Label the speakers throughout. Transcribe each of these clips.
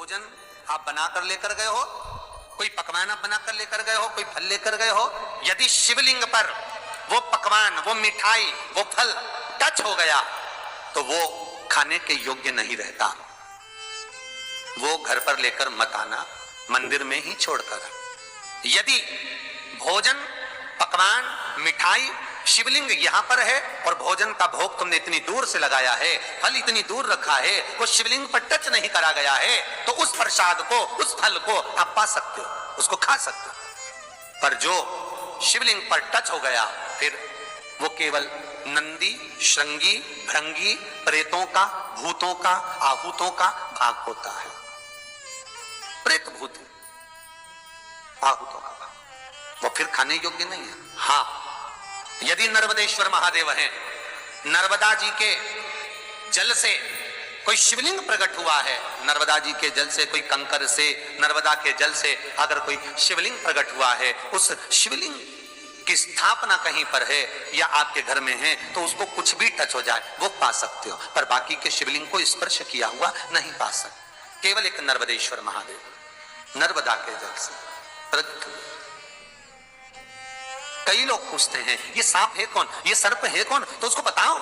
Speaker 1: भोजन आप बनाकर लेकर गए हो, कोई पकवान आप बनाकर लेकर गए हो, कोई फल लेकर गए हो, यदि शिवलिंग पर वो पकवान, वो मिठाई, वो फल टच हो गया तो वो खाने के योग्य नहीं रहता। वो घर पर लेकर मत आना, मंदिर में ही छोड़कर। यदि भोजन, पकवान, मिठाई, शिवलिंग यहां पर है और भोजन का भोग तुमने इतनी दूर से लगाया है, फल इतनी दूर रखा है, वो शिवलिंग पर टच नहीं करा गया है, तो उस प्रसाद को, उस फल को आप पा सकते हो, उसको खा सकते हो। पर जो शिवलिंग पर टच हो गया फिर वो केवल नंदी, श्रृंगी, भृंगी, प्रेतों का, भूतों का, आहूतों का भाग होता है। प्रेत भूत आहूतों का भाग, वो फिर खाने योग्य नहीं है। हाँ, यदि नर्मदेश्वर महादेव हैं, नर्मदा जी के जल से कोई शिवलिंग प्रकट हुआ है, नर्मदा जी के जल से, कोई कंकर से, नर्मदा के जल से अगर कोई शिवलिंग प्रकट हुआ है, उस शिवलिंग की स्थापना कहीं पर है या आपके घर में है, तो उसको कुछ भी टच हो जाए वो पा सकते हो, पर बाकी के शिवलिंग को स्पर्श किया हुआ नहीं पा सकते। केवल एक नर्मदेश्वर महादेव नर्मदा के जल से प्रकट हुए। कई लोग पूछते हैं ये सांप है कौन, ये सर्प है कौन, तो उसको बताओ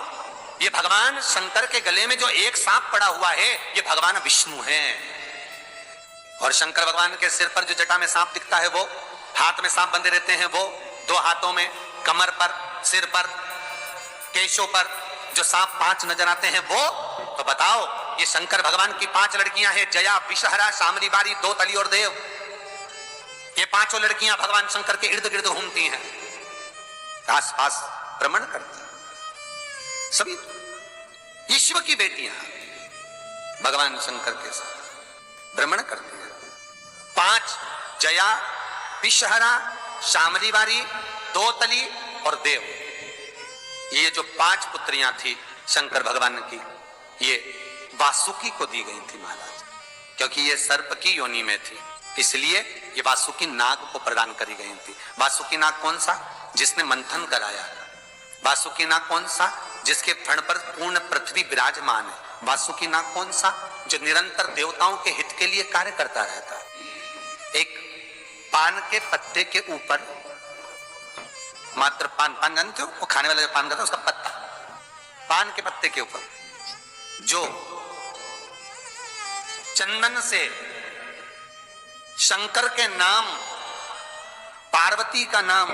Speaker 1: ये भगवान शंकर के गले में जो एक सांप पड़ा हुआ है ये भगवान विष्णु हैं। और शंकर भगवान के सिर पर जो जटा में सांप दिखता है, वो हाथ में सांप बंधे रहते हैं, वो दो हाथों में, कमर पर, सिर पर, केशों पर जो सांप 5 नजर आते हैं वो, तो बताओ ये शंकर भगवान की 5 लड़कियां हैं, जया, विषहरा, शामरी बारी, दो तली और देव। ये 5 लड़कियां भगवान शंकर के इर्द गिर्द घूमती हैं, आस पास भ्रमण करती हैं। सभी ये शिव की बेटियां भगवान शंकर के साथ भ्रमण करती हैं। 5 जया, विषहरा, शामरी बारी, दो तली और देव, ये जो 5 पुत्रियां थी शंकर भगवान की, ये वासुकी को दी गई थी महाराज, क्योंकि ये सर्प की योनि में थी, इसलिए ये वासुकी नाग को प्रदान करी गई थी। वासुकी नाग कौन सा? जिसने मंथन कराया। वासुकी नाग कौन सा? जिसके फण पर पूर्ण पृथ्वी विराजमान है। वासुकी नाग कौन सा? जो निरंतर देवताओं के हित के लिए कार्य करता रहता है। एक पान के पत्ते के ऊपर, मात्र पान जानते हो, वो खाने वाला जो पान करता है उसका पत्ता, पान के पत्ते के ऊपर जो चंदन से शंकर के नाम, पार्वती का नाम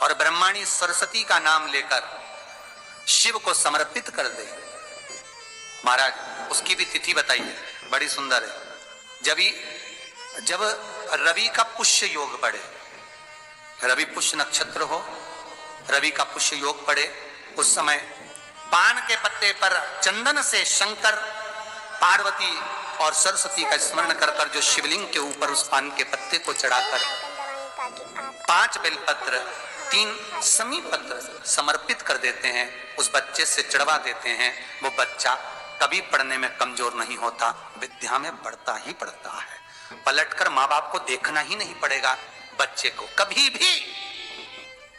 Speaker 1: और ब्रह्माणी सरस्वती का नाम लेकर शिव को समर्पित कर दे महाराज, उसकी भी तिथि बताइए, बड़ी सुंदर है। जब रवि का पुष्य योग पड़े, रवि पुष्य नक्षत्र हो, रवि का पुष्य योग पड़े, उस समय पान के पत्ते पर चंदन से शंकर, पार्वती और सरस्वती का स्मरण कर कर जो शिवलिंग के ऊपर उस पान के पत्ते को चढ़ाकर 5 बेलपत्र, 3 समी पत्र समर्पित कर देते हैं, उस बच्चे से चढ़वा देते हैं, वो बच्चा कभी पढ़ने में कमजोर नहीं होता, विद्या में बढ़ता ही बढ़ता है। पलटकर माँ बाप को देखना ही नहीं पड़ेगा, बच्चे को कभी भी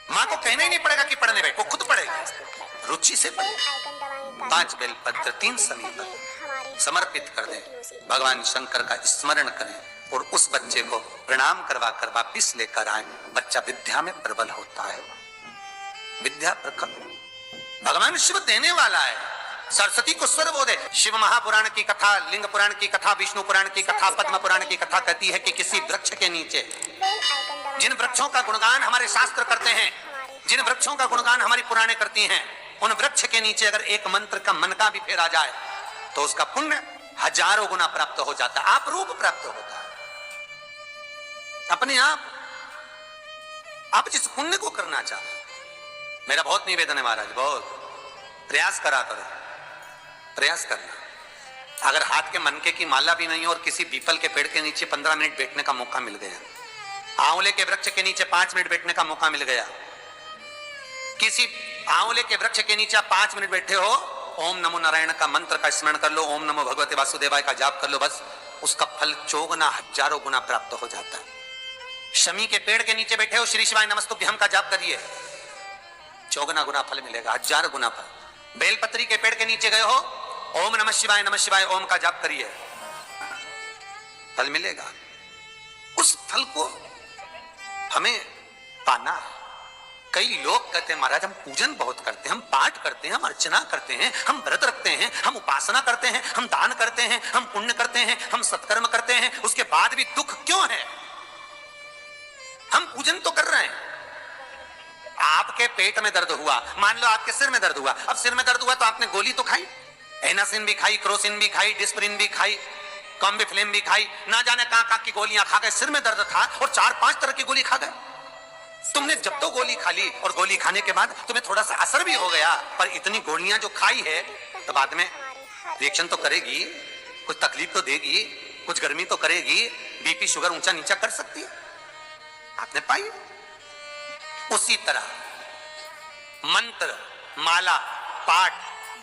Speaker 1: माँ को कहना ही नहीं पड़ेगा कि पढ़ने बैठ, वो खुद पढ़ेगा, रुचि से पढ़ेगा। 5 बेलपत्र, 3 समी पत्र समर्पित कर दें, भगवान शंकर का स्मरण करें और उस बच्चे को प्रणाम करवा कर वापिस लेकर आए। बच्चा विद्या में प्रबल होता है, विद्या प्रखर भगवान शिव देने वाला है। सरस्वती को स्वर बोधे। शिव महापुराण की कथा, लिंग पुराण की कथा, विष्णु पुराण की कथा, पद्म पुराण की कथा कहती है कि किसी वृक्ष के नीचे, जिन वृक्षों का गुणगान हमारे शास्त्र करते हैं, जिन वृक्षों का गुणगान हमारी पुराणे करती हैं, उन वृक्ष के नीचे अगर एक मंत्र का मनका भी फेरा जाए तो उसका पुण्य 1000 गुना प्राप्त हो जाता है, आप रूप प्राप्त होता है अपने आप जिस पुण्य को करना चाहते। मेरा बहुत निवेदन है महाराज, बहुत प्रयास करा करो, प्रयास करना। अगर हाथ के मनके की माला भी नहीं हो और किसी पीपल के पेड़ के नीचे 15 मिनट बैठने का मौका मिल गया, आंवले के वृक्ष के नीचे 5 मिनट बैठने का मौका मिल गया, किसी आंवले के वृक्ष के नीचे 5 मिनट बैठे हो, ओम नमो नारायण का मंत्र का स्मरण कर लो, ओम नमो भगवते वासुदेवाय का जाप कर लो, बस उसका फल 1000 गुना प्राप्त हो जाता है। शमी के पेड़ के नीचे बैठे हो, श्री शिवाय नमस्तुभ्यम का जाप करिए, 54 गुना फल मिलेगा, 1000 गुना फल। बेलपत्री के पेड़ के नीचे गए हो, ओम नमः शिवाय ओम का जाप करिए, फल मिलेगा। उस फल को हमें पाना है। कई लोग कहते हैं महाराज हम पूजन बहुत करते हैं, हम पाठ करते हैं, हम अर्चना करते हैं, हम व्रत रखते हैं, हम उपासना करते हैं, हम दान करते हैं, हम पुण्य करते हैं, हम सत्कर्म करते हैं, उसके बाद भी दुख क्यों है? हम पूजन तो कर रहे हैं। आपके पेट में दर्द हुआ, मान लो आपके सिर में दर्द हुआ, अब सिर में दर्द हुआ तो आपने गोली तो खाई, एनासिन भी खाई, क्रोसिन भी खाई, डिस्प्रिन भी खाई, कॉम्बिफ्लेम भी खाई, ना जाने कहां की गोलियां खा गए। सिर में दर्द था और 4-5 तरह की गोली खा गए। तुमने जब तो गोली खा ली और गोली खाने के बाद तुम्हें थोड़ा सा असर भी हो गया, पर इतनी गोलियां जो खाई है तो बाद में रिएक्शन तो करेगी, कुछ तकलीफ तो देगी, कुछ गर्मी तो करेगी, बीपी शुगर ऊंचा नीचा कर सकती है, आपने पाई। उसी तरह मंत्र, माला, पाठ,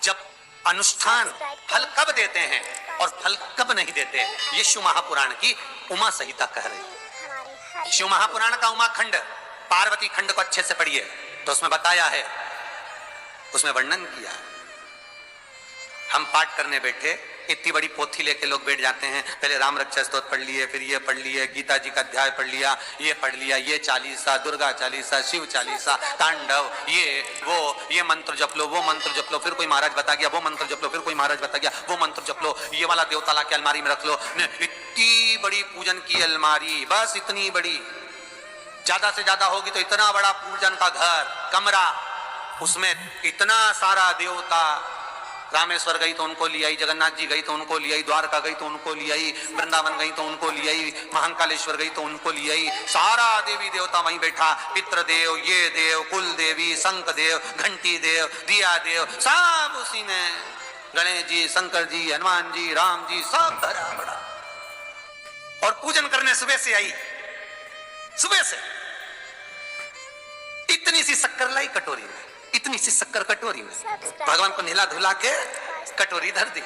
Speaker 1: जब अनुष्ठान फल कब देते हैं और फल कब नहीं देते, ये शिव महापुराण की उमा संहिता कह रही है। शिव महापुराण का उमा खंड, पार्वती खंड को अच्छे से पढ़िए तो उसमें बताया है, उसमें वर्णन किया है। हम पाठ करने बैठे, इतनी बड़ी पोथी लेके लोग बैठ जाते हैं, पहले राम रक्षा स्तोत्र पढ़ लिए, फिर ये पढ़ लिए, गीता जी का अध्याय पढ़ लिया, ये पढ़ लिया, ये चालीसा, दुर्गा चालीसा, शिव चालीसा, तांडव, ये वो, ये मंत्र जप लो, वो मंत्र जप लो, फिर कोई महाराज बता गया वो मंत्र जप लो, फिर कोई महाराज बता गया वो मंत्र जप लो, ये वाला देवता ला के अलमारी में रख लो। इतनी बड़ी पूजन की अलमारी, बस इतनी बड़ी, ज्यादा से ज्यादा होगी तो इतना बड़ा पूजन का घर, कमरा, उसमें इतना सारा देवता। रामेश्वर गई तो उनको ले आई, जगन्नाथ जी गई तो उनको ले आई, द्वारका गई तो उनको ले आई, वृंदावन गई तो उनको ले आई, महाकालेश्वर गई तो उनको ले आई, सारा देवी देवता वहीं बैठा, पितृदेव, ये देव, कुल देवी, शंख देव, घंटी देव, दिया देव, सब उसी में, गणेश जी, शंकर जी, हनुमान जी, राम जी, सब भरा पड़ा। और पूजन करने सुबह से आई, सुबह से इतनी सी शक्कर लाई कटोरी में, इतनी सी शक्कर कटोरी में, भगवान को नहला धुला के कटोरी धर दी।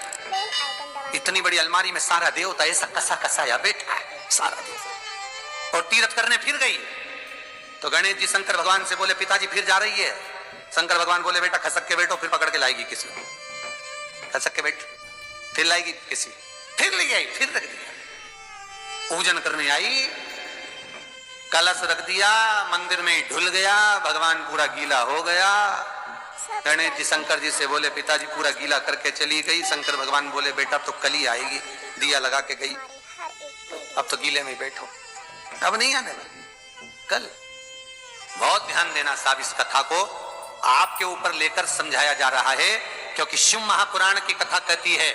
Speaker 1: इतनी बड़ी अलमारी में सारा देवता ऐसा कसा कसाया बैठा है, सारा देवता। और तीर्थ करने फिर गई तो गणेश जी शंकर भगवान से बोले पिताजी फिर जा रही है। शंकर भगवान बोले बेटा खसक के बैठो, फिर पकड़ के लाएगी किसी को, खसक के बैठ, फिर लाएगी किसी, फिर ले आई, फिर रख दिया। पूजन करने आई, कलश रख दिया, मंदिर में ढुल गया, भगवान पूरा गीला हो गया। गणेश जी शंकर जी से बोले पिताजी पूरा गीला करके चली गई। शंकर भगवान बोले बेटा अब तो कल ही आएगी, दिया लगा के गई, अब तो गीले में बैठो, अब नहीं आने वाला, कल। बहुत ध्यान देना साहब, इस कथा को आपके ऊपर लेकर समझाया जा रहा है, क्योंकि शिव महापुराण की कथा कहती है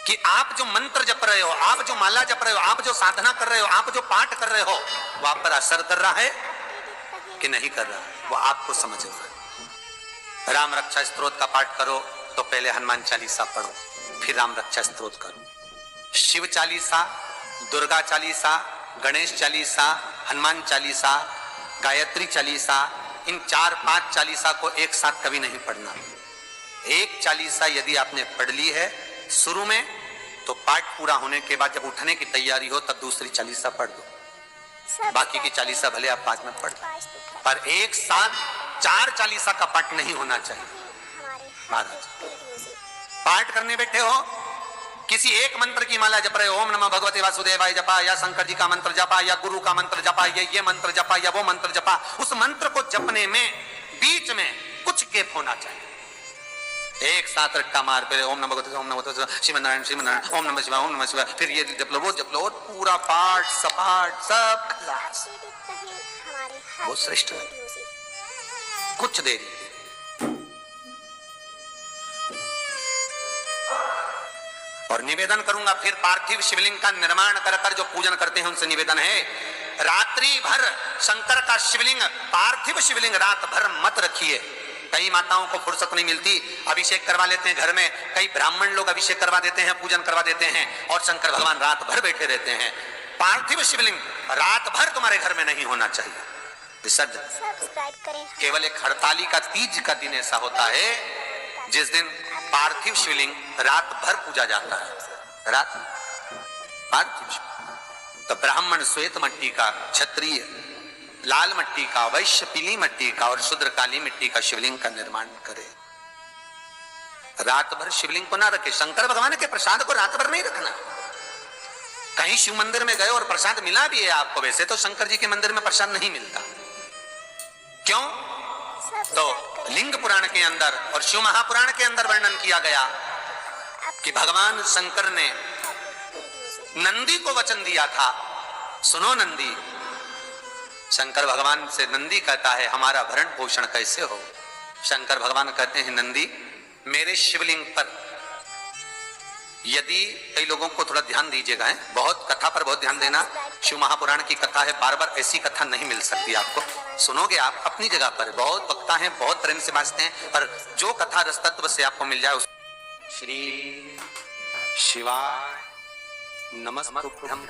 Speaker 1: कि आप जो मंत्र जप रहे हो, आप जो माला जप रहे हो, आप जो साधना कर रहे हो, आप जो पाठ कर रहे हो, वो आप पर असर कर रहा है कि नहीं कर रहा है, वो आपको समझना है। राम रक्षा स्तोत्र का पाठ करो तो पहले हनुमान चालीसा पढ़ो, फिर राम रक्षा स्तोत्र करो। शिव चालीसा, दुर्गा चालीसा, गणेश चालीसा, हनुमान चालीसा, गायत्री चालीसा, इन 4-5 चालीसा को एक साथ कभी नहीं पढ़ना। एक चालीसा यदि आपने पढ़ ली है शुरू में, तो पाठ पूरा होने के बाद जब उठने की तैयारी हो तब दूसरी चालीसा पढ़ दो, बाकी की चालीसा भले आप 5 में पढ़ दो, पर एक साथ 4 चालीसा का पाठ नहीं होना चाहिए। महाराज पाठ करने बैठे हो, किसी एक मंत्र की माला जप रहे हो, ओम नमः भगवते वासुदेवाय जपा, या शंकर जी का मंत्र जपा, या गुरु का मंत्र जपा, या ये मंत्र जपा, या वो मंत्र जपा, उस मंत्र को जपने में बीच में कुछ गैप होना चाहिए। एक साथ रट्टा मार पे ओम नमः भगवते, ओम नमः भगवते, श्रीमन्नारायण श्रीमन्नारायण, ओम नमः शिवाय, ओम नमः शिवाय, फिर ये जप लो वो जप लो, और पूरा पाठ सपाट सब खलास, वो श्रेष्ठ है। कुछ देरी और निवेदन करूंगा, फिर पार्थिव शिवलिंग का निर्माण कर कर जो पूजन करते हैं उनसे निवेदन है, रात्रि भर शंकर का शिवलिंग, पार्थिव शिवलिंग रात भर मत रखिए। कई माताओं को फुर्सत नहीं मिलती, अभिषेक करवा लेते हैं घर में, कई ब्राह्मण लोग अभिषेक करवा देते हैं, पूजन करवा देते हैं, और शंकर भगवान रात भर बैठे रहते हैं। पार्थिव शिवलिंग रात भर तुम्हारे घर में नहीं होना चाहिए, विसर्जन। केवल एक हड़ताली का तीज का दिन ऐसा होता है जिस दिन पार्थिव शिवलिंग रात भर पूजा जाता है, रात पार्थिव। तो ब्राह्मण श्वेत मट्टी का, क्षत्रिय लाल मट्टी का, वैश्य पीली मट्टी का और शूद्र काली मिट्टी का शिवलिंग का निर्माण करे। रात भर शिवलिंग को ना रखे, शंकर भगवान के प्रसाद को रात भर नहीं रखना, कहीं शिव मंदिर में गए और प्रसाद मिला भी है आपको, वैसे तो शंकर जी के मंदिर में प्रसाद नहीं मिलता। क्यों? तो लिंग पुराण के अंदर और शिव महापुराण के अंदर वर्णन किया गया कि भगवान शंकर ने नंदी को वचन दिया था, सुनो नंदी। शंकर भगवान से नंदी कहता है हमारा भरण पोषण कैसे हो? शंकर भगवान कहते हैं नंदी, मेरे शिवलिंग पर यदि कई लोगों को थोड़ा ध्यान दीजिएगा, बहुत कथा पर बहुत ध्यान देना। शिव महापुराण की कथा है, बार बार ऐसी कथा नहीं मिल सकती आपको। सुनोगे आप अपनी जगह पर, बहुत वक्ता हैं, बहुत प्रेम से बांचते हैं, पर जो कथा रस तत्व से आपको मिल जाए उस श्री शिवाय नमस्तुभ्यं।